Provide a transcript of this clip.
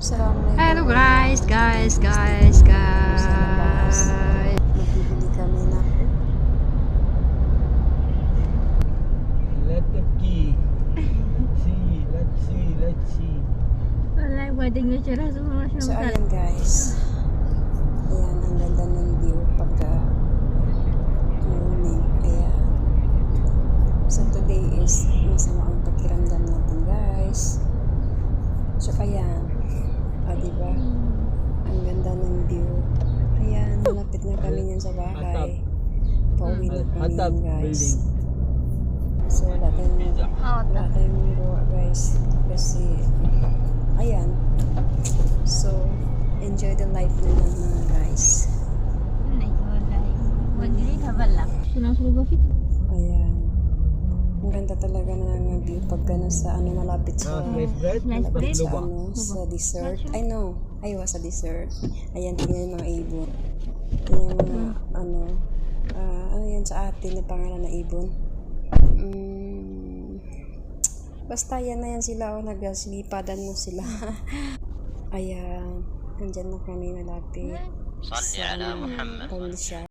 Hello guys. Magbibili kami na Let the key. Let's see. Wala, wedding na siya. So ayan guys, ayan ang ganda ng view pagka morning. Ayan, so today is masama ang pakiramdam natin guys. So ayan, diba ang ganda ng view. Ayan, malapit na kami yan sa bahay. Pauwi na kami yan guys. So wala tayong gawa guys kasi ayan, so enjoy the life na lang mga guys. Ayan, ang ganda talaga na ng view pagka nasa malapit sa sa dessert. Sa dessert. Ayan, tingnan yung mga ibon. Yung ano yan sa atin na pangalan na ibon. Basta yan na yan sila nagsilipadan na sila. Ayan, nandyan na kami malapit sa Panglisya.